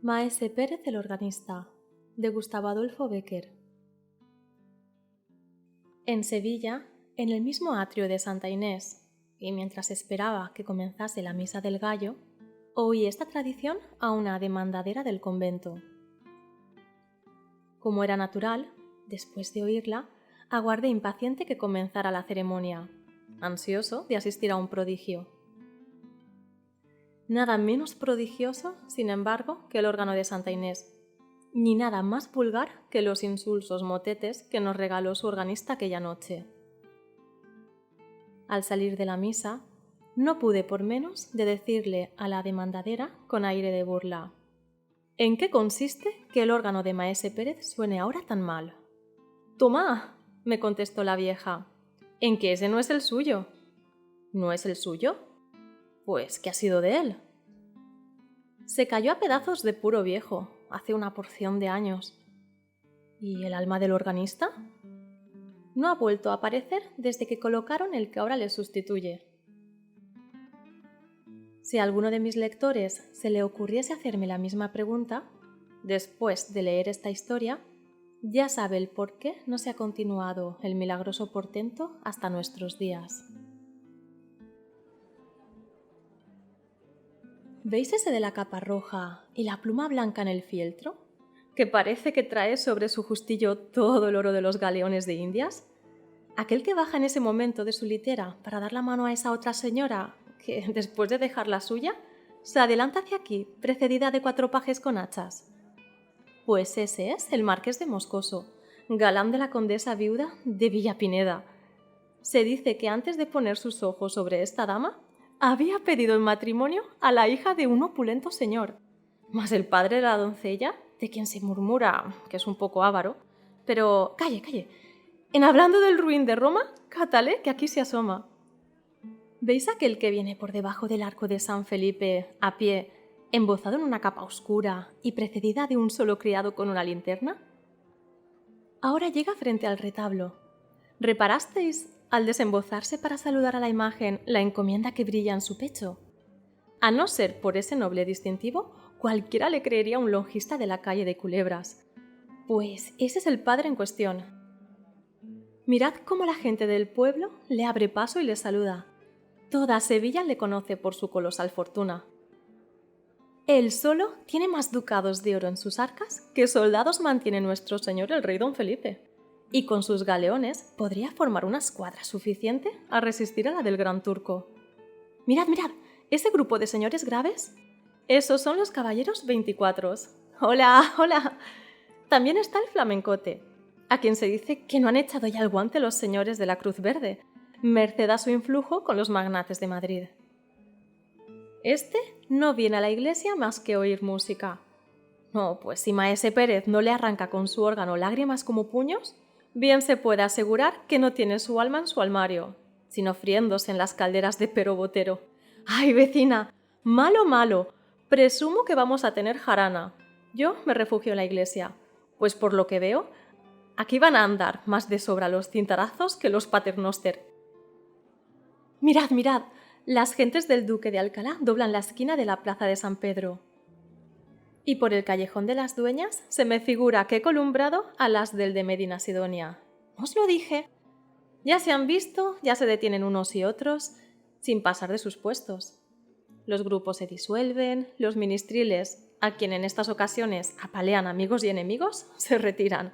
Maese Pérez el organista, de Gustavo Adolfo Bécquer. En Sevilla, en el mismo atrio de Santa Inés, y mientras esperaba que comenzase la misa del gallo, oí esta tradición a una demandadera del convento. Como era natural, después de oírla, aguardé impaciente que comenzara la ceremonia, ansioso de asistir a un prodigio. Nada menos prodigioso, sin embargo, que el órgano de Santa Inés, ni nada más vulgar que los insulsos motetes que nos regaló su organista aquella noche. Al salir de la misa, no pude por menos de decirle a la demandadera con aire de burla: ¿en qué consiste que el órgano de Maese Pérez suene ahora tan mal? «Tomá», me contestó la vieja, «en que ese no es el suyo». «¿No es el suyo? Pues, ¿qué ha sido de él?» «Se cayó a pedazos de puro viejo, hace una porción de años». «¿Y el alma del organista?» «No ha vuelto a aparecer desde que colocaron el que ahora le sustituye». Si a alguno de mis lectores se le ocurriese hacerme la misma pregunta, después de leer esta historia, ya sabe el por qué no se ha continuado el milagroso portento hasta nuestros días. ¿Veis ese de la capa roja y la pluma blanca en el fieltro? Que parece que trae sobre su justillo todo el oro de los galeones de Indias. Aquel que baja en ese momento de su litera para dar la mano a esa otra señora que, después de dejar la suya, se adelanta hacia aquí, precedida de 4 pajes con hachas. Pues ese es el marqués de Moscoso, galán de la condesa viuda de Villapineda. Se dice que antes de poner sus ojos sobre esta dama, había pedido en matrimonio a la hija de un opulento señor. Mas el padre de la doncella, de quien se murmura que es un poco avaro, pero calle, en hablando del ruin de Roma, cátale que aquí se asoma. ¿Veis aquel que viene por debajo del arco de San Felipe, a pie, embozado en una capa oscura y precedida de un solo criado con una linterna? Ahora llega frente al retablo. ¿Reparasteis, al desembozarse para saludar a la imagen, la encomienda que brilla en su pecho? A no ser por ese noble distintivo, cualquiera le creería un lonjista de la calle de Culebras. Pues ese es el padre en cuestión. Mirad cómo la gente del pueblo le abre paso y le saluda. Toda Sevilla le conoce por su colosal fortuna. Él solo tiene más ducados de oro en sus arcas que soldados mantiene nuestro señor el rey don Felipe, y con sus galeones podría formar una escuadra suficiente a resistir a la del gran turco. Mirad, ese grupo de señores graves. Esos son los caballeros 24. ¡Hola! También está el flamencote, a quien se dice que no han echado ya el guante los señores de la Cruz Verde, merced a su influjo con los magnates de Madrid. Este no viene a la iglesia más que oír música. No, pues si Maese Pérez no le arranca con su órgano lágrimas como puños, bien se puede asegurar que no tiene su alma en su armario, sino friéndose en las calderas de Pero Botero. ¡Ay, vecina! Malo, presumo que vamos a tener jarana. Yo me refugio en la iglesia, pues por lo que veo, aquí van a andar más de sobra los cintarazos que los paternoster. Mirad, las gentes del Duque de Alcalá doblan la esquina de la plaza de San Pedro. Y por el callejón de las Dueñas se me figura que he columbrado a las del de Medina Sidonia. ¿Os lo dije? Ya se han visto, ya se detienen unos y otros, sin pasar de sus puestos. Los grupos se disuelven, los ministriles, a quien en estas ocasiones apalean amigos y enemigos, se retiran.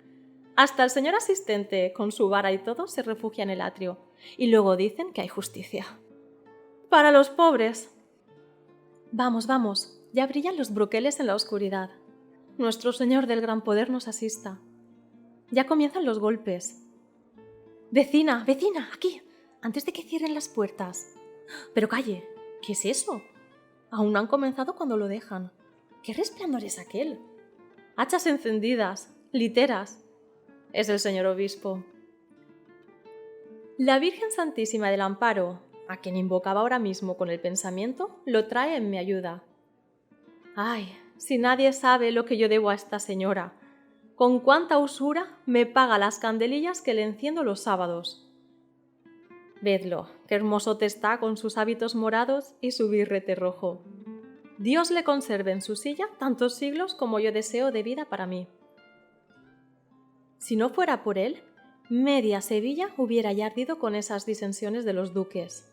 Hasta el señor asistente, con su vara y todo, se refugia en el atrio, y luego dicen que hay justicia. ¡Para los pobres! Vamos, ya brillan los broqueles en la oscuridad. Nuestro Señor del Gran Poder nos asista. Ya comienzan los golpes. ¡Vecina! ¡Aquí! Antes de que cierren las puertas. Pero calle, ¿qué es eso? Aún no han comenzado cuando lo dejan. ¿Qué resplandor es aquel? Hachas encendidas, literas. Es el señor obispo. La Virgen Santísima del Amparo, a quien invocaba ahora mismo con el pensamiento, lo trae en mi ayuda. Ay, si nadie sabe lo que yo debo a esta señora, con cuánta usura me paga las candelillas que le enciendo los sábados. Vedlo, qué hermosote está con sus hábitos morados y su birrete rojo. Dios le conserve en su silla tantos siglos como yo deseo de vida para mí. Si no fuera por él, media Sevilla hubiera ya ardido con esas disensiones de los duques.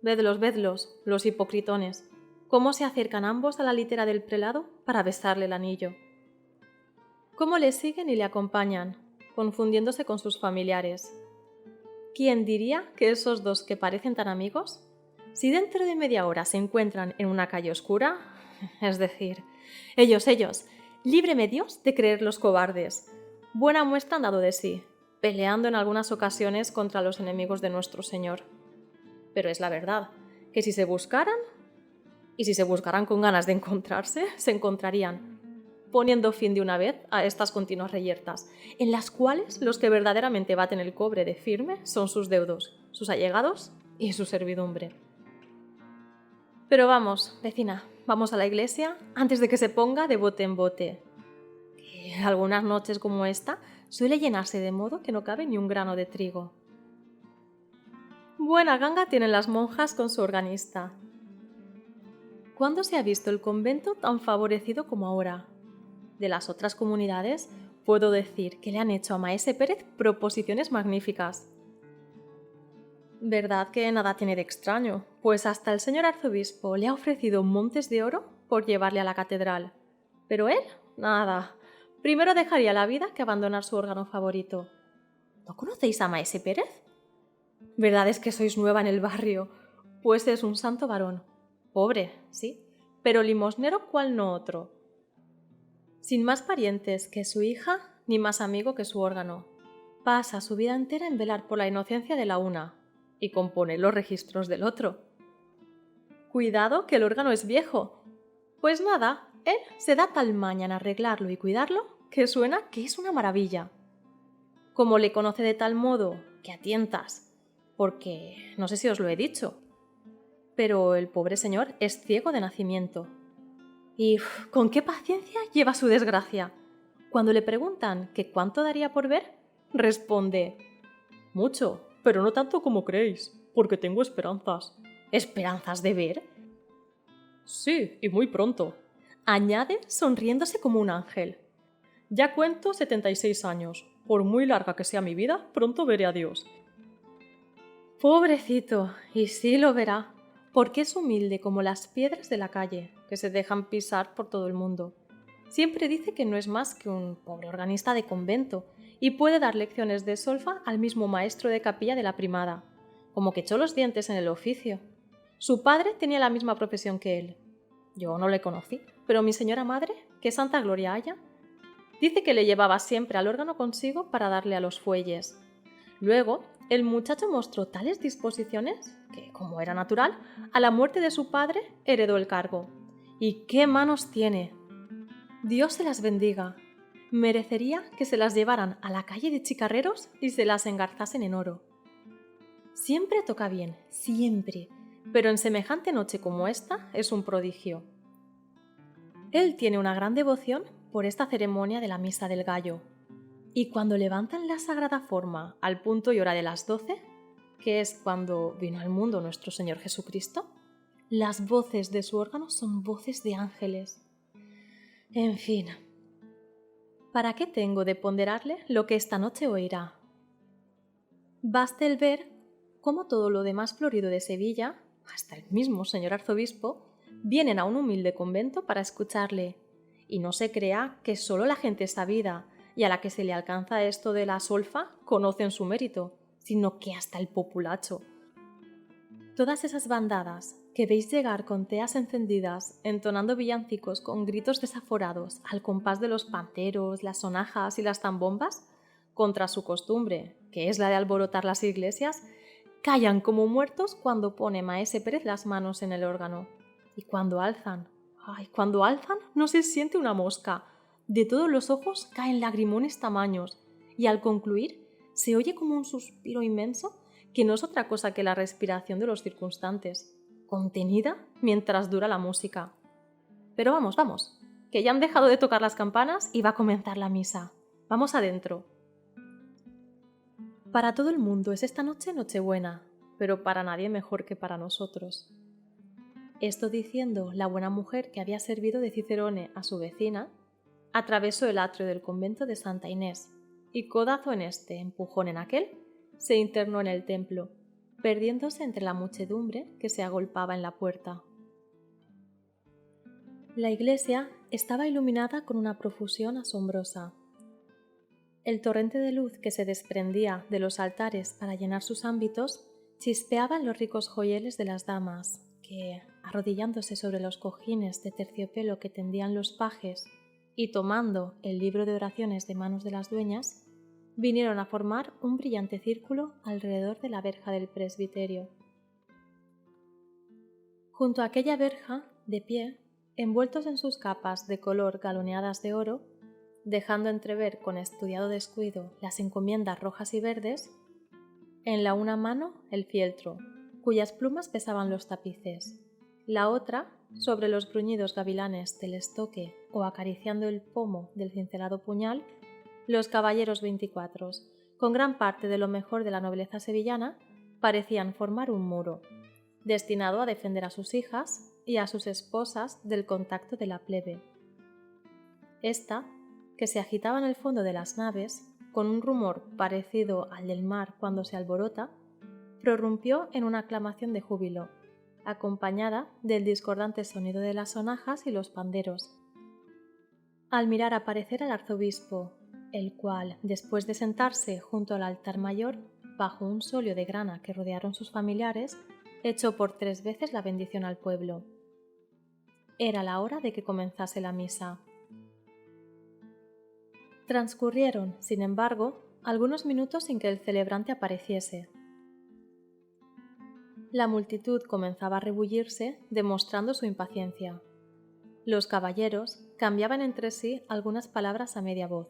Vedlos, los hipocritones, cómo se acercan ambos a la litera del prelado para besarle el anillo. Cómo le siguen y le acompañan, confundiéndose con sus familiares. ¿Quién diría que esos dos que parecen tan amigos, si dentro de media hora se encuentran en una calle oscura, es decir, ellos, líbreme Dios de creerlos cobardes, buena muestra han dado de sí, peleando en algunas ocasiones contra los enemigos de nuestro Señor. Pero es la verdad, que si se buscaran, y si se buscaran con ganas de encontrarse, se encontrarían, poniendo fin de una vez a estas continuas reyertas, en las cuales los que verdaderamente baten el cobre de firme son sus deudos, sus allegados y su servidumbre. Pero vamos, vecina, vamos a la iglesia antes de que se ponga de bote en bote, que algunas noches como esta suele llenarse de modo que no cabe ni un grano de trigo. Buena ganga tienen las monjas con su organista. ¿Cuándo se ha visto el convento tan favorecido como ahora? De las otras comunidades, puedo decir que le han hecho a Maese Pérez proposiciones magníficas. Verdad que nada tiene de extraño, pues hasta el señor arzobispo le ha ofrecido montes de oro por llevarle a la catedral. Pero él, nada. Primero dejaría la vida que abandonar su órgano favorito. ¿No conocéis a Maese Pérez? Verdad es que sois nueva en el barrio, pues es un santo varón. Pobre, sí, pero limosnero cual no otro. Sin más parientes que su hija, ni más amigo que su órgano. Pasa su vida entera en velar por la inocencia de la una y compone los registros del otro. Cuidado que el órgano es viejo. Pues nada, él se da tal maña en arreglarlo y cuidarlo que suena que es una maravilla. Como le conoce de tal modo que a tientas, porque no sé si os lo he dicho, pero el pobre señor es ciego de nacimiento. Y con qué paciencia lleva su desgracia. Cuando le preguntan que cuánto daría por ver, responde: mucho, pero no tanto como creéis, porque tengo esperanzas. ¿Esperanzas de ver? Sí, y muy pronto. Añade sonriéndose como un ángel. Ya cuento 76 años. Por muy larga que sea mi vida, pronto veré a Dios. Pobrecito, y sí lo verá, porque es humilde como las piedras de la calle, que se dejan pisar por todo el mundo. Siempre dice que no es más que un pobre organista de convento y puede dar lecciones de solfa al mismo maestro de capilla de la primada, como que echó los dientes en el oficio. Su padre tenía la misma profesión que él. Yo no le conocí, pero mi señora madre, que santa gloria haya, dice que le llevaba siempre al órgano consigo para darle a los fuelles. Luego, el muchacho mostró tales disposiciones que, como era natural, a la muerte de su padre heredó el cargo. ¡Y qué manos tiene! Dios se las bendiga. Merecería que se las llevaran a la calle de chicarreros y se las engarzasen en oro. Siempre toca bien, siempre, pero en semejante noche como esta es un prodigio. Él tiene una gran devoción por esta ceremonia de la Misa del Gallo, y cuando levantan la sagrada forma al punto y hora de las 12, que es cuando vino al mundo nuestro Señor Jesucristo, las voces de su órgano son voces de ángeles. En fin, ¿para qué tengo de ponderarle lo que esta noche oirá? Baste el ver cómo todo lo demás florido de Sevilla, hasta el mismo señor arzobispo, vienen a un humilde convento para escucharle, y no se crea que solo la gente sabida y a la que se le alcanza esto de la solfa conocen su mérito, sino que hasta el populacho. Todas esas bandadas que veis llegar con teas encendidas, entonando villancicos con gritos desaforados al compás de los panderos, las sonajas y las zambombas, contra su costumbre, que es la de alborotar las iglesias, callan como muertos cuando pone Maese Pérez las manos en el órgano. Y cuando alzan, no se siente una mosca. De todos los ojos caen lagrimones tamaños, y al concluir se oye como un suspiro inmenso que no es otra cosa que la respiración de los circunstantes, contenida mientras dura la música. Pero vamos, que ya han dejado de tocar las campanas y va a comenzar la misa. Vamos adentro. Para todo el mundo es esta noche Nochebuena, pero para nadie mejor que para nosotros. Esto diciendo la buena mujer que había servido de cicerone a su vecina, atravesó el atrio del convento de Santa Inés y codazo en este, empujón en aquel, se internó en el templo, perdiéndose entre la muchedumbre que se agolpaba en la puerta. La iglesia estaba iluminada con una profusión asombrosa. El torrente de luz que se desprendía de los altares para llenar sus ámbitos chispeaba en los ricos joyeles de las damas, que, arrodillándose sobre los cojines de terciopelo que tendían los pajes y tomando el libro de oraciones de manos de las dueñas, vinieron a formar un brillante círculo alrededor de la verja del presbiterio. Junto a aquella verja, de pie, envueltos en sus capas de color galoneadas de oro, dejando entrever con estudiado descuido las encomiendas rojas y verdes, en la una mano el fieltro, cuyas plumas pesaban los tapices, la otra sobre los bruñidos gavilanes del estoque o acariciando el pomo del cincelado puñal, los caballeros 24, con gran parte de lo mejor de la nobleza sevillana, parecían formar un muro, destinado a defender a sus hijas y a sus esposas del contacto de la plebe. Esta, que se agitaba en el fondo de las naves, con un rumor parecido al del mar cuando se alborota, prorrumpió en una aclamación de júbilo, acompañada del discordante sonido de las sonajas y los panderos. Al mirar aparecer al arzobispo, el cual, después de sentarse junto al altar mayor, bajo un solio de grana que rodearon sus familiares, echó por 3 veces la bendición al pueblo. Era la hora de que comenzase la misa. Transcurrieron, sin embargo, algunos minutos sin que el celebrante apareciese. La multitud comenzaba a rebullirse, demostrando su impaciencia. Los caballeros cambiaban entre sí algunas palabras a media voz,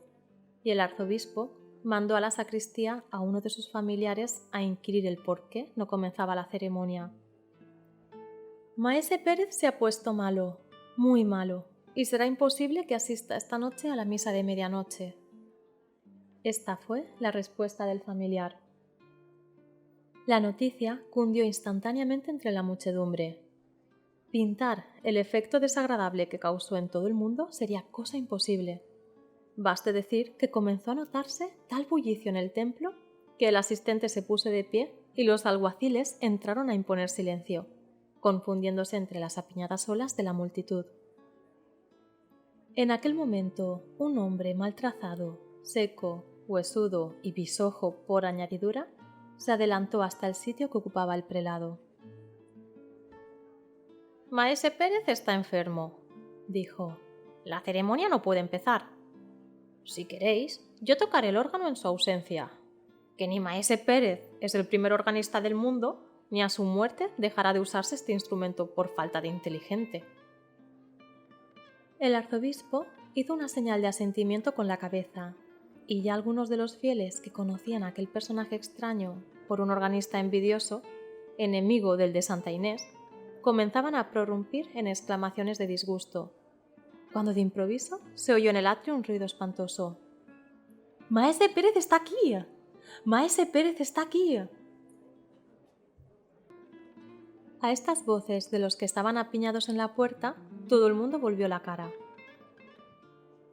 y el arzobispo mandó a la sacristía a uno de sus familiares a inquirir el por qué no comenzaba la ceremonia. Maese Pérez se ha puesto malo, muy malo, y será imposible que asista esta noche a la misa de medianoche. Esta fue la respuesta del familiar. La noticia cundió instantáneamente entre la muchedumbre. Pintar el efecto desagradable que causó en todo el mundo sería cosa imposible. Baste decir que comenzó a notarse tal bullicio en el templo que el asistente se puso de pie y los alguaciles entraron a imponer silencio, confundiéndose entre las apiñadas olas de la multitud. En aquel momento, un hombre mal trazado, seco, huesudo y bisojo por añadidura, se adelantó hasta el sitio que ocupaba el prelado. «Maese Pérez está enfermo», dijo. «La ceremonia no puede empezar. Si queréis, yo tocaré el órgano en su ausencia, que ni Maese Pérez es el primer organista del mundo, ni a su muerte dejará de usarse este instrumento por falta de inteligente». El arzobispo hizo una señal de asentimiento con la cabeza, y ya algunos de los fieles que conocían a aquel personaje extraño por un organista envidioso, enemigo del de Santa Inés, comenzaban a prorrumpir en exclamaciones de disgusto, cuando de improviso se oyó en el atrio un ruido espantoso. «¡Maese Pérez está aquí! ¡Maese Pérez está aquí!». A estas voces de los que estaban apiñados en la puerta, todo el mundo volvió la cara.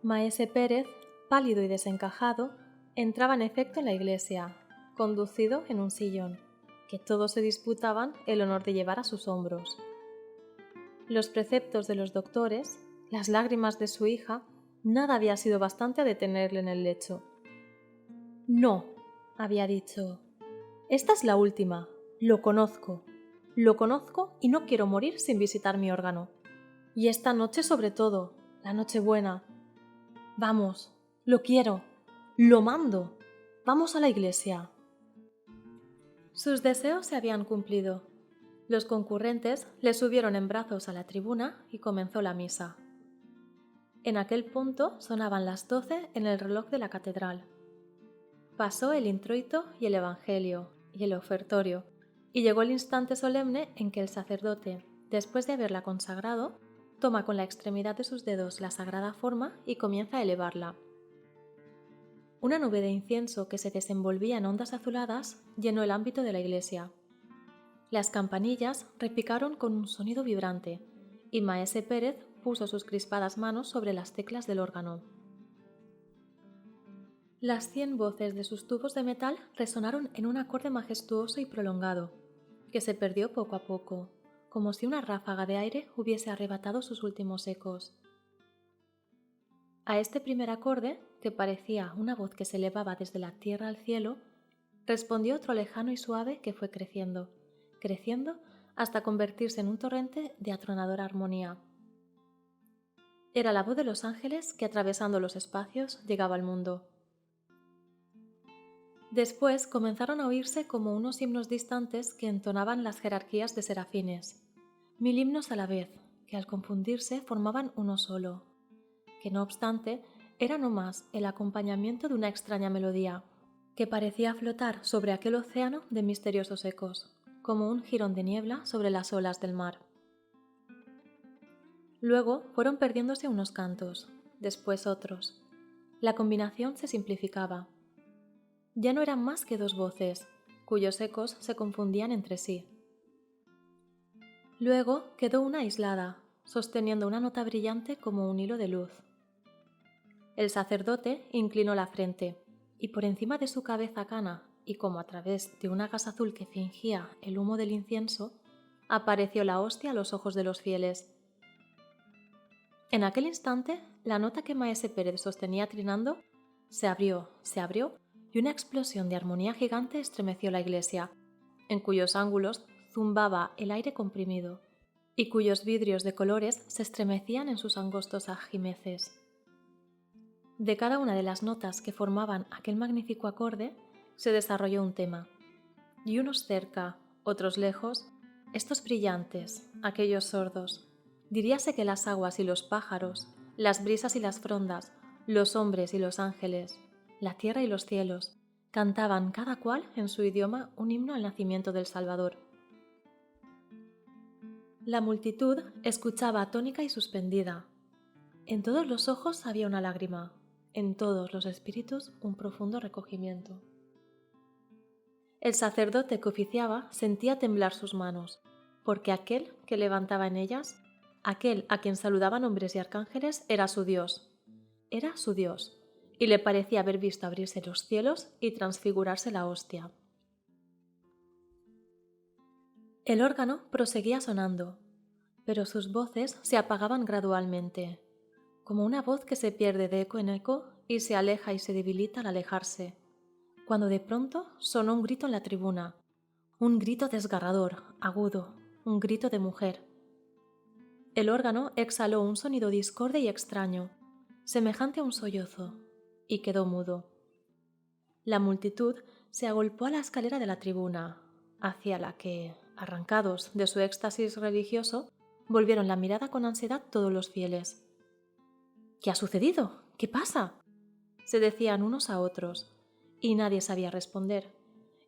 Maese Pérez, pálido y desencajado, entraba en efecto en la iglesia, conducido en un sillón, que todos se disputaban el honor de llevar a sus hombros. Los preceptos de los doctores, las lágrimas de su hija, nada había sido bastante a detenerle en el lecho. «No», había dicho, «esta es la última, lo conozco y no quiero morir sin visitar mi órgano. Y esta noche sobre todo, la Nochebuena. Vamos, lo quiero, lo mando, vamos a la iglesia». Sus deseos se habían cumplido. Los concurrentes le subieron en brazos a la tribuna y comenzó la misa. En aquel punto sonaban las 12 en el reloj de la catedral. Pasó el introito y el evangelio y el ofertorio, y llegó el instante solemne en que el sacerdote, después de haberla consagrado, toma con la extremidad de sus dedos la sagrada forma y comienza a elevarla. Una nube de incienso que se desenvolvía en ondas azuladas llenó el ámbito de la iglesia. Las campanillas repicaron con un sonido vibrante y Maese Pérez puso sus crispadas manos sobre las teclas del órgano. Las 100 voces de sus tubos de metal resonaron en un acorde majestuoso y prolongado, que se perdió poco a poco, como si una ráfaga de aire hubiese arrebatado sus últimos ecos. A este primer acorde, que parecía una voz que se elevaba desde la tierra al cielo, respondió otro lejano y suave que fue creciendo, creciendo hasta convertirse en un torrente de atronadora armonía. Era la voz de los ángeles que, atravesando los espacios, llegaba al mundo. Después comenzaron a oírse como unos himnos distantes que entonaban las jerarquías de serafines, 1000 himnos a la vez, que al confundirse formaban uno solo, que no obstante era no más el acompañamiento de una extraña melodía, que parecía flotar sobre aquel océano de misteriosos ecos, como un jirón de niebla sobre las olas del mar. Luego fueron perdiéndose unos cantos, después otros. La combinación se simplificaba. Ya no eran más que 2 voces, cuyos ecos se confundían entre sí. Luego quedó una aislada, sosteniendo una nota brillante como un hilo de luz. El sacerdote inclinó la frente, y por encima de su cabeza cana, y como a través de una gasa azul que fingía el humo del incienso, apareció la hostia a los ojos de los fieles. En aquel instante, la nota que Maese Pérez sostenía trinando se abrió, y una explosión de armonía gigante estremeció la iglesia, en cuyos ángulos zumbaba el aire comprimido, y cuyos vidrios de colores se estremecían en sus angostos ajimeces. De cada una de las notas que formaban aquel magnífico acorde se desarrolló un tema, y unos cerca, otros lejos, estos brillantes, aquellos sordos. Diríase que las aguas y los pájaros, las brisas y las frondas, los hombres y los ángeles, la tierra y los cielos, cantaban cada cual en su idioma un himno al nacimiento del Salvador. La multitud escuchaba atónica y suspendida. En todos los ojos había una lágrima, en todos los espíritus un profundo recogimiento. El sacerdote que oficiaba sentía temblar sus manos, porque aquel que levantaba en ellas, aquel a quien saludaban hombres y arcángeles, era su Dios, y le parecía haber visto abrirse los cielos y transfigurarse la hostia. El órgano proseguía sonando, pero sus voces se apagaban gradualmente, como una voz que se pierde de eco en eco y se aleja y se debilita al alejarse, cuando de pronto sonó un grito en la tribuna, un grito desgarrador, agudo, un grito de mujer. El órgano exhaló un sonido discorde y extraño, semejante a un sollozo, y quedó mudo. La multitud se agolpó a la escalera de la tribuna, hacia la que, arrancados de su éxtasis religioso, volvieron la mirada con ansiedad todos los fieles. ¿Qué ha sucedido? ¿Qué pasa?, se decían unos a otros, y nadie sabía responder,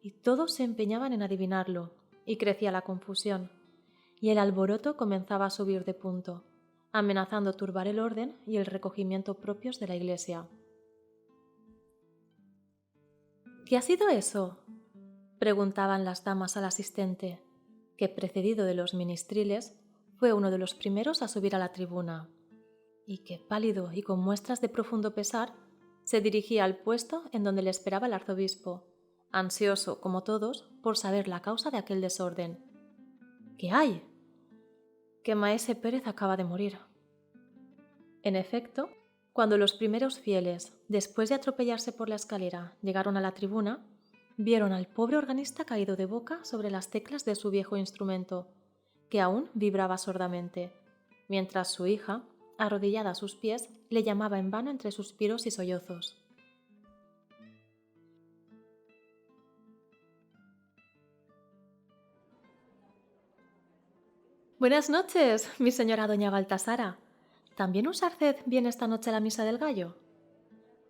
y todos se empeñaban en adivinarlo, y crecía la confusión, y el alboroto comenzaba a subir de punto, amenazando turbar el orden y el recogimiento propios de la iglesia. ¿Qué ha sido eso?, preguntaban las damas al asistente, que, precedido de los ministriles, fue uno de los primeros a subir a la tribuna, y que, pálido y con muestras de profundo pesar, se dirigía al puesto en donde le esperaba el arzobispo, ansioso, como todos, por saber la causa de aquel desorden. ¿Qué hay? Que Maese Pérez acaba de morir. En efecto, cuando los primeros fieles, después de atropellarse por la escalera, llegaron a la tribuna, vieron al pobre organista caído de boca sobre las teclas de su viejo instrumento, que aún vibraba sordamente, mientras su hija, arrodillada a sus pies, le llamaba en vano entre suspiros y sollozos. Buenas noches, mi señora doña Baltasara. ¿También usted viene esta noche a la misa del gallo?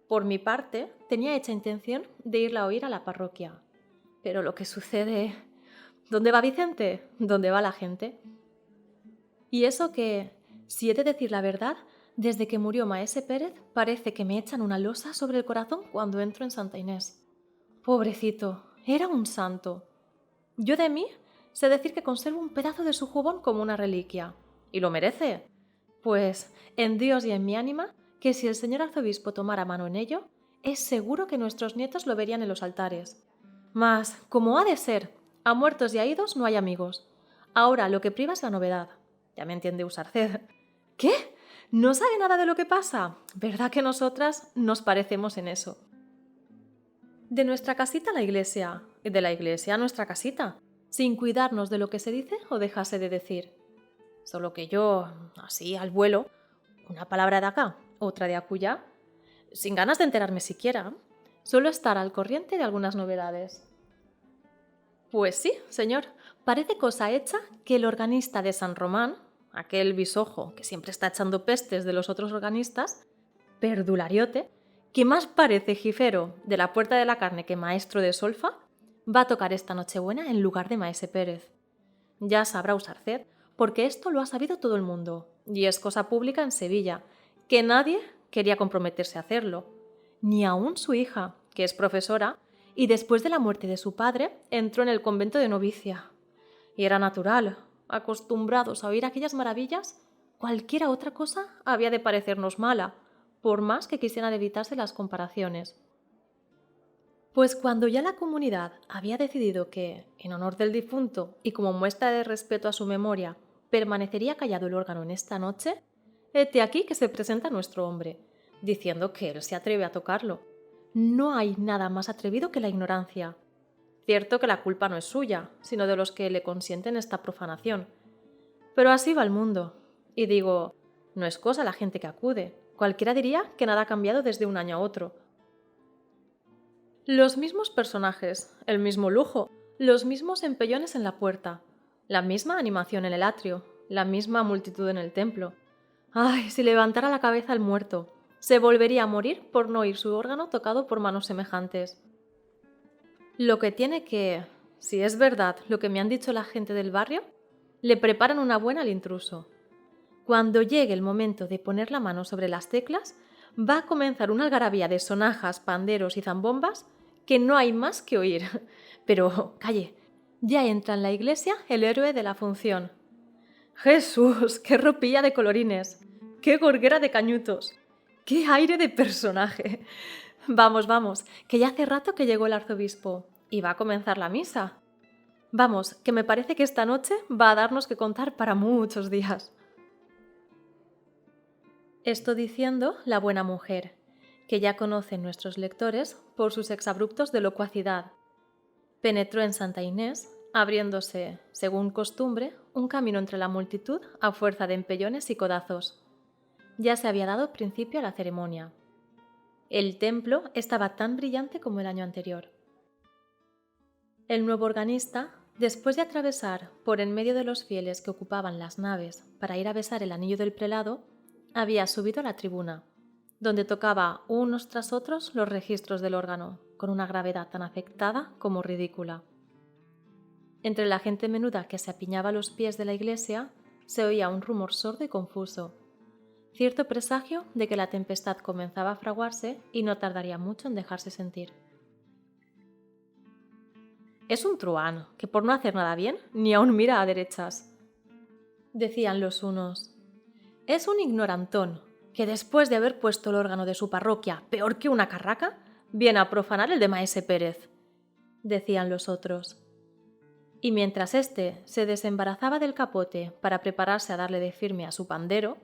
Por mi parte, tenía hecha intención de irla a oír a la parroquia. Pero lo que sucede... ¿Dónde va Vicente? ¿Dónde va la gente? Y eso que, si he de decir la verdad, desde que murió Maese Pérez parece que me echan una losa sobre el corazón cuando entro en Santa Inés. Pobrecito, era un santo. Yo de mí sé decir que conservo un pedazo de su jubón como una reliquia. Y lo merece. Pues en Dios y en mi ánima, que si el señor arzobispo tomara mano en ello, es seguro que nuestros nietos lo verían en los altares. Mas, como ha de ser, a muertos y a idos no hay amigos. Ahora lo que priva es la novedad. Ya me entiende Usarced. ¿Qué? ¿No sabe nada de lo que pasa? ¿Verdad que nosotras nos parecemos en eso? De nuestra casita a la iglesia, y de la iglesia a nuestra casita, sin cuidarnos de lo que se dice o dejase de decir. Solo que yo, así al vuelo, una palabra de acá, otra de acullá, sin ganas de enterarme siquiera, suelo estar al corriente de algunas novedades. Pues sí, señor, parece cosa hecha que el organista de San Román, aquel bisojo que siempre está echando pestes de los otros organistas, Perdulariote, que más parece jifero de la Puerta de la Carne que maestro de solfa, va a tocar esta Nochebuena en lugar de Maese Pérez. Ya sabrá Usarced, porque esto lo ha sabido todo el mundo, y es cosa pública en Sevilla, que nadie quería comprometerse a hacerlo, ni aún su hija, que es profesora, y después de la muerte de su padre entró en el convento de novicia. Y era natural, acostumbrados a oír aquellas maravillas, cualquiera otra cosa había de parecernos mala, por más que quisieran evitarse las comparaciones. Pues cuando ya la comunidad había decidido que, en honor del difunto y como muestra de respeto a su memoria, permanecería callado el órgano en esta noche, hete aquí que se presenta nuestro hombre, diciendo que él se atreve a tocarlo. No hay nada más atrevido que la ignorancia. Cierto que la culpa no es suya, sino de los que le consienten esta profanación. Pero así va el mundo. Y digo, no es cosa la gente que acude. Cualquiera diría que nada ha cambiado desde un año a otro. Los mismos personajes, el mismo lujo, los mismos empellones en la puerta, la misma animación en el atrio, la misma multitud en el templo. ¡Ay, si levantara la cabeza el muerto! Se volvería a morir por no oír su órgano tocado por manos semejantes. Lo que tiene que, si es verdad lo que me han dicho la gente del barrio, le preparan una buena al intruso. Cuando llegue el momento de poner la mano sobre las teclas, va a comenzar una algarabía de sonajas, panderos y zambombas que no hay más que oír. Pero, calle, ya entra en la iglesia el héroe de la función. ¡Jesús! ¡Qué ropilla de colorines! ¡Qué gorguera de cañutos! ¡Qué aire de personaje! Vamos, vamos, que ya hace rato que llegó el arzobispo y va a comenzar la misa. Vamos, que me parece que esta noche va a darnos que contar para muchos días. Esto diciendo la buena mujer, que ya conocen nuestros lectores por sus exabruptos de locuacidad. Penetró en Santa Inés, abriéndose, según costumbre, un camino entre la multitud a fuerza de empellones y codazos. Ya se había dado principio a la ceremonia. El templo estaba tan brillante como el año anterior. El nuevo organista, después de atravesar por en medio de los fieles que ocupaban las naves para ir a besar el anillo del prelado, había subido a la tribuna, donde tocaba unos tras otros los registros del órgano, con una gravedad tan afectada como ridícula. Entre la gente menuda que se apiñaba a los pies de la iglesia, se oía un rumor sordo y confuso, cierto presagio de que la tempestad comenzaba a fraguarse y no tardaría mucho en dejarse sentir. «Es un truán, que por no hacer nada bien, ni aun mira a derechas», decían los unos. «Es un ignorantón, que después de haber puesto el órgano de su parroquia peor que una carraca, viene a profanar el de Maese Pérez», decían los otros. Y mientras éste se desembarazaba del capote para prepararse a darle de firme a su pandero,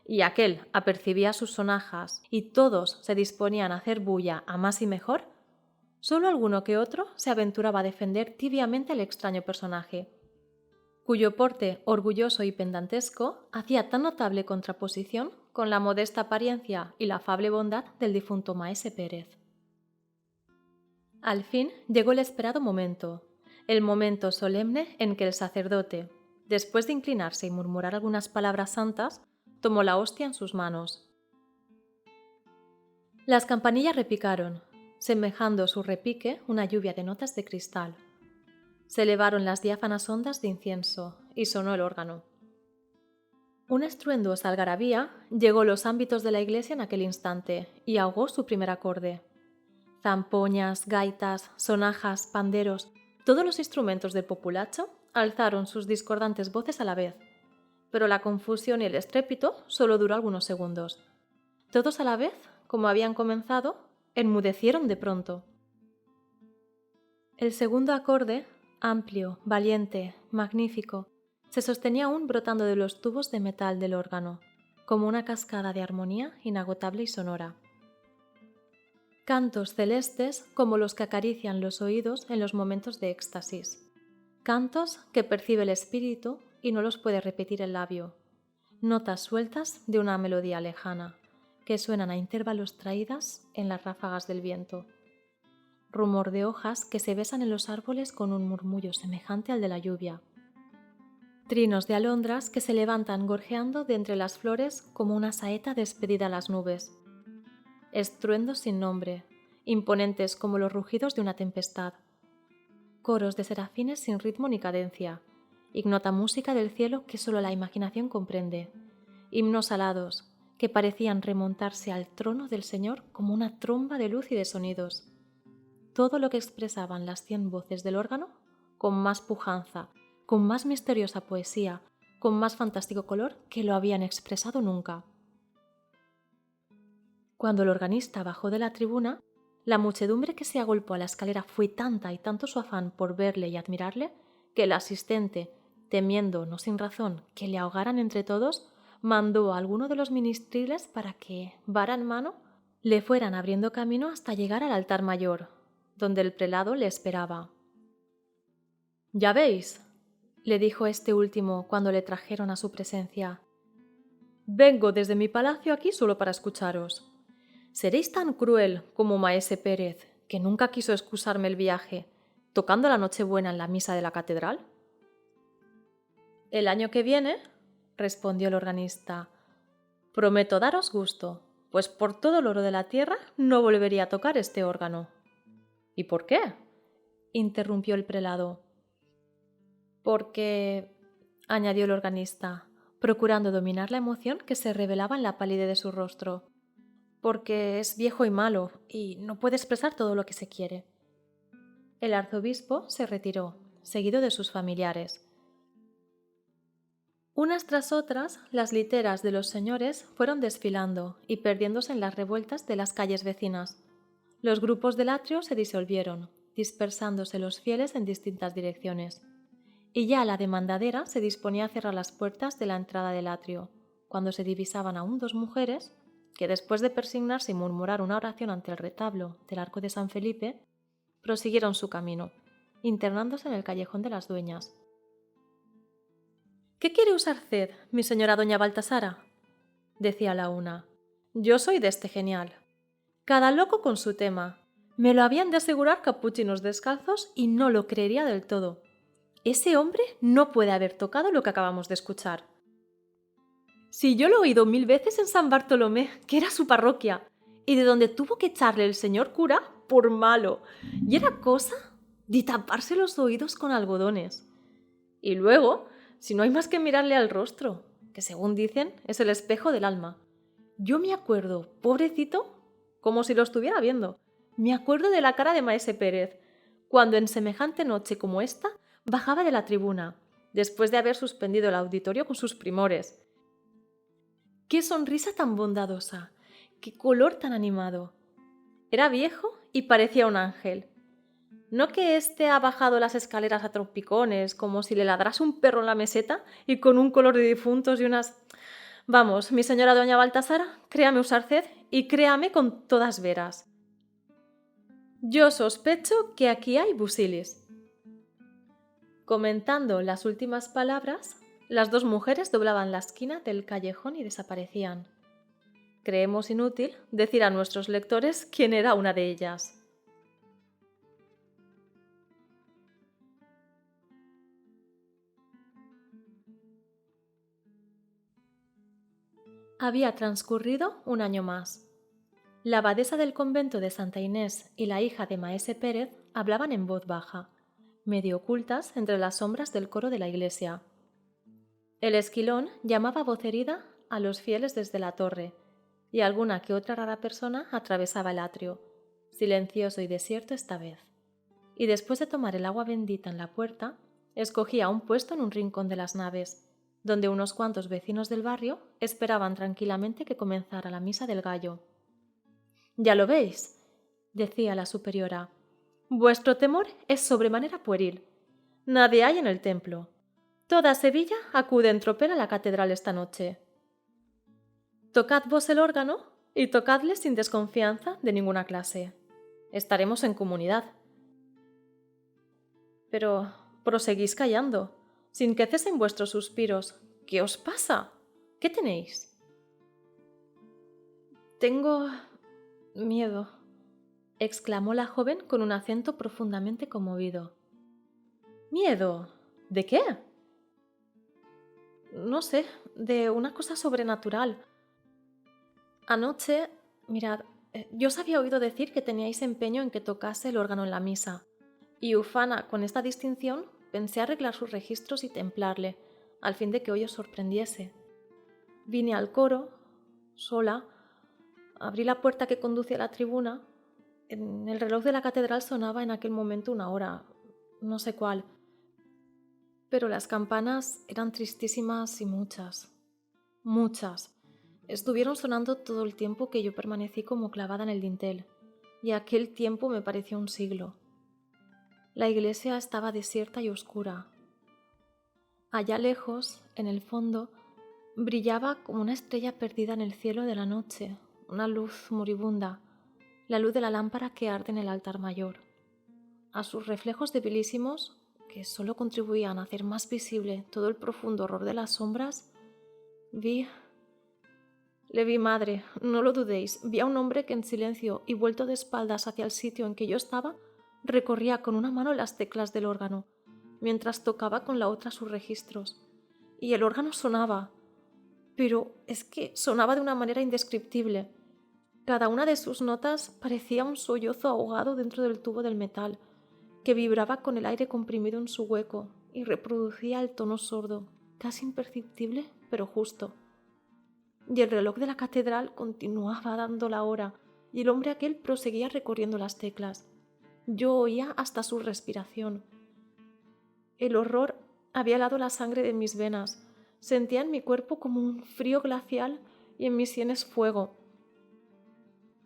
y aquel apercibía sus sonajas y todos se disponían a hacer bulla a más y mejor, solo alguno que otro se aventuraba a defender tibiamente al extraño personaje, cuyo porte orgulloso y pendantesco hacía tan notable contraposición con la modesta apariencia y la afable bondad del difunto Maese Pérez. Al fin llegó el esperado momento, el momento solemne en que el sacerdote, después de inclinarse y murmurar algunas palabras santas, tomó la hostia en sus manos. Las campanillas repicaron, semejando su repique una lluvia de notas de cristal. Se elevaron las diáfanas ondas de incienso y sonó el órgano. Una estruendosa algarabía llegó a los ámbitos de la iglesia en aquel instante y ahogó su primer acorde. Zampoñas, gaitas, sonajas, panderos, todos los instrumentos del populacho alzaron sus discordantes voces a la vez, pero la confusión y el estrépito solo duró algunos segundos. Todos a la vez, como habían comenzado, enmudecieron de pronto. El segundo acorde, amplio, valiente, magnífico, se sostenía aún brotando de los tubos de metal del órgano, como una cascada de armonía inagotable y sonora. Cantos celestes como los que acarician los oídos en los momentos de éxtasis. Cantos que percibe el espíritu y no los puede repetir el labio. Notas sueltas de una melodía lejana, que suenan a intervalos traídas en las ráfagas del viento. Rumor de hojas que se besan en los árboles con un murmullo semejante al de la lluvia. Trinos de alondras que se levantan gorjeando de entre las flores como una saeta despedida a las nubes. Estruendos sin nombre, imponentes como los rugidos de una tempestad. Coros de serafines sin ritmo ni cadencia, ignota música del cielo que solo la imaginación comprende. Himnos alados que parecían remontarse al trono del Señor como una tromba de luz y de sonidos. Todo lo que expresaban las 100 voces del órgano, con más pujanza, con más misteriosa poesía, con más fantástico color que lo habían expresado nunca. Cuando el organista bajó de la tribuna, la muchedumbre que se agolpó a la escalera fue tanta y tanto su afán por verle y admirarle, que el asistente, temiendo, no sin razón, que le ahogaran entre todos, mandó a alguno de los ministriles para que, vara en mano, le fueran abriendo camino hasta llegar al altar mayor, donde el prelado le esperaba. «Ya veis», le dijo este último cuando le trajeron a su presencia, «vengo desde mi palacio aquí solo para escucharos. ¿Seréis tan cruel como maese Pérez, que nunca quiso excusarme el viaje, tocando la Nochebuena en la misa de la catedral?» «El año que viene», respondió el organista, «prometo daros gusto, pues por todo el oro de la tierra no volvería a tocar este órgano». «¿Y por qué?», interrumpió el prelado. «Porque», añadió el organista, procurando dominar la emoción que se revelaba en la palidez de su rostro, «porque es viejo y malo, y no puede expresar todo lo que se quiere». El arzobispo se retiró, seguido de sus familiares. Unas tras otras, las literas de los señores fueron desfilando y perdiéndose en las revueltas de las calles vecinas. Los grupos del atrio se disolvieron, dispersándose los fieles en distintas direcciones. Y ya la demandadera se disponía a cerrar las puertas de la entrada del atrio, cuando se divisaban aún 2 mujeres que, después de persignarse y murmurar una oración ante el retablo del arco de San Felipe, prosiguieron su camino, internándose en el callejón de las dueñas. «¿Qué quiere usarced, mi señora doña Baltasara?», decía la una. «Yo soy de este genial. Cada loco con su tema. Me lo habían de asegurar capuchinos descalzos y no lo creería del todo. Ese hombre no puede haber tocado lo que acabamos de escuchar. Si yo lo he oído 1000 veces en San Bartolomé, que era su parroquia, y de donde tuvo que echarle el señor cura por malo, y era cosa de taparse los oídos con algodones. Y luego, si no hay más que mirarle al rostro, que según dicen es el espejo del alma. Yo me acuerdo, pobrecito, como si lo estuviera viendo, me acuerdo de la cara de maese Pérez, cuando en semejante noche como esta bajaba de la tribuna, después de haber suspendido el auditorio con sus primores. ¡Qué sonrisa tan bondadosa! ¡Qué color tan animado! Era viejo y parecía un ángel. No que éste ha bajado las escaleras a trompicones, como si le ladrase un perro en la meseta y con un color de difuntos y unas... Vamos, mi señora doña Baltasara, créame usarced y créame con todas veras. Yo sospecho que aquí hay busilis». Comentando las últimas palabras, las 2 mujeres doblaban la esquina del callejón y desaparecían. Creemos inútil decir a nuestros lectores quién era una de ellas. Había transcurrido un año más. La abadesa del convento de Santa Inés y la hija de maese Pérez hablaban en voz baja, medio ocultas entre las sombras del coro de la iglesia. El esquilón llamaba a voz herida a los fieles desde la torre, y alguna que otra rara persona atravesaba el atrio, silencioso y desierto esta vez. Y después de tomar el agua bendita en la puerta, Escogía un puesto en un rincón de las naves, donde unos cuantos vecinos del barrio esperaban tranquilamente que comenzara la misa del gallo. «Ya lo veis», decía la superiora, «vuestro temor es sobremanera pueril. Nadie hay en el templo. Toda Sevilla acude en tropel a la catedral esta noche. Tocad vos el órgano y tocadle sin desconfianza de ninguna clase. Estaremos en comunidad». Pero proseguís callando, sin que cesen vuestros suspiros. ¿Qué os pasa? ¿Qué tenéis? Tengo miedo, exclamó la joven con un acento profundamente conmovido. ¿Miedo? ¿De qué? No sé, de una cosa sobrenatural. Anoche, mirad, yo os había oído decir que teníais empeño en que tocase el órgano en la misa, y ufana con esta distinción pensé arreglar sus registros y templarle, al fin de que hoy os sorprendiese. Vine al coro, sola, abrí la puerta que conduce a la tribuna. En el reloj de la catedral sonaba en aquel momento una hora, no sé cuál, pero las campanas eran tristísimas y muchas, muchas. Estuvieron sonando todo el tiempo que yo permanecí como clavada en el dintel, y aquel tiempo me pareció un siglo. La iglesia estaba desierta y oscura. Allá lejos, en el fondo, brillaba como una estrella perdida en el cielo de la noche, una luz moribunda, la luz de la lámpara que arde en el altar mayor. A sus reflejos debilísimos, que solo contribuían a hacer más visible todo el profundo horror de las sombras, le vi, madre, no lo dudéis, vi a un hombre que en silencio y vuelto de espaldas hacia el sitio en que yo estaba, recorría con una mano las teclas del órgano, mientras tocaba con la otra sus registros. Y el órgano sonaba, pero es que sonaba de una manera indescriptible. Cada una de sus notas parecía un sollozo ahogado dentro del tubo del metal, que vibraba con el aire comprimido en su hueco y reproducía el tono sordo, casi imperceptible, pero justo. Y el reloj de la catedral continuaba dando la hora, y el hombre aquel proseguía recorriendo las teclas. Yo oía hasta su respiración. El horror había helado la sangre de mis venas. Sentía en mi cuerpo como un frío glacial y en mis sienes fuego.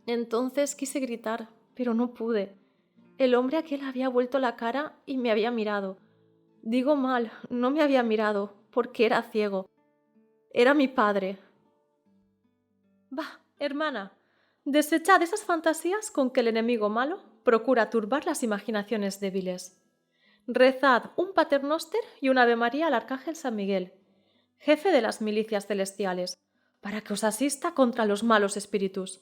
Entonces quise gritar, pero no pude. El hombre aquel había vuelto la cara y me había mirado. Digo mal, no me había mirado, porque era ciego. Era mi padre. Bah, hermana, desechad esas fantasías con que el enemigo malo procura turbar las imaginaciones débiles. Rezad un paternoster y un ave María al arcángel San Miguel, jefe de las milicias celestiales, para que os asista contra los malos espíritus.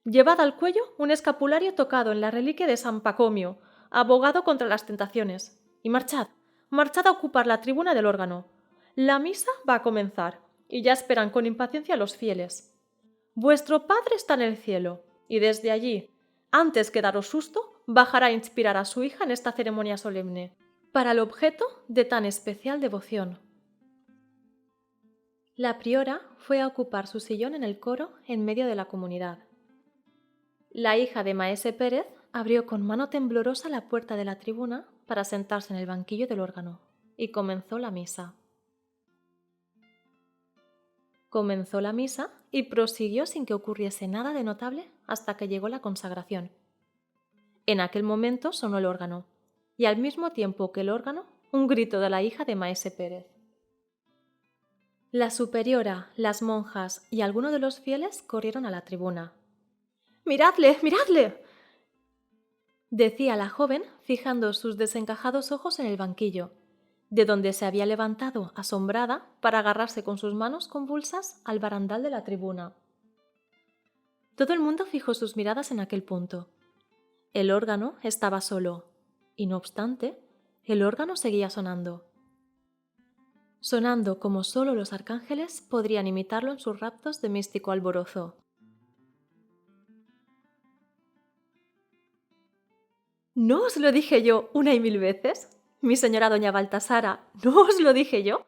Llevad al cuello un escapulario tocado en la reliquia de San Pacomio, abogado contra las tentaciones, y marchad, marchad a ocupar la tribuna del órgano. La misa va a comenzar, y ya esperan con impaciencia los fieles. Vuestro Padre está en el cielo, y desde allí, antes que daros susto, bajará a inspirar a su hija en esta ceremonia solemne, para el objeto de tan especial devoción. La priora fue a ocupar su sillón en el coro en medio de la comunidad. La hija de maese Pérez abrió con mano temblorosa la puerta de la tribuna para sentarse en el banquillo del órgano, y comenzó la misa. Comenzó la misa y prosiguió sin que ocurriese nada de notable hasta que llegó la consagración. En aquel momento sonó el órgano, y al mismo tiempo que el órgano, un grito de la hija de maese Pérez. La superiora, las monjas y algunos de los fieles corrieron a la tribuna. «¡Miradle! ¡Miradle!», decía la joven, fijando sus desencajados ojos en el banquillo, de donde se había levantado, asombrada, para agarrarse con sus manos convulsas al barandal de la tribuna. Todo el mundo fijó sus miradas en aquel punto. El órgano estaba solo, y no obstante, el órgano seguía sonando. Sonando como solo los arcángeles podrían imitarlo en sus raptos de místico alborozo. ¿No os lo dije yo 1 y 1000 veces? Mi señora doña Baltasara, ¿no os lo dije yo?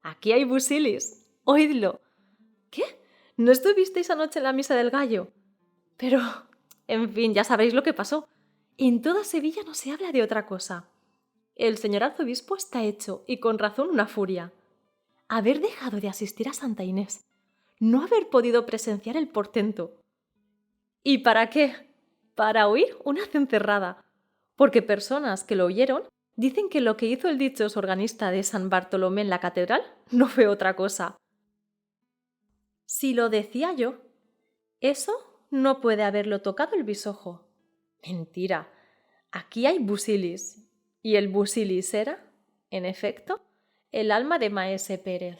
Aquí hay busilis, oídlo. ¿Qué? ¿No estuvisteis anoche en la misa del gallo? Pero, en fin, ya sabréis lo que pasó. En toda Sevilla no se habla de otra cosa. El señor arzobispo está hecho, y con razón, una furia. Haber dejado de asistir a Santa Inés, no haber podido presenciar el portento. ¿Y para qué? Para oír una cencerrada, porque personas que lo oyeron dicen que lo que hizo el dichoso organista de San Bartolomé en la catedral no fue otra cosa. Si lo decía yo, eso no puede haberlo tocado el bisojo. Mentira, aquí hay busilis, y el busilis era, en efecto, el alma de Maese Pérez.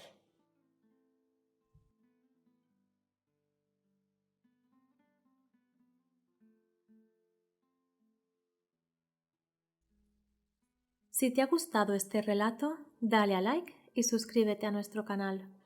Si te ha gustado este relato, dale a like y suscríbete a nuestro canal.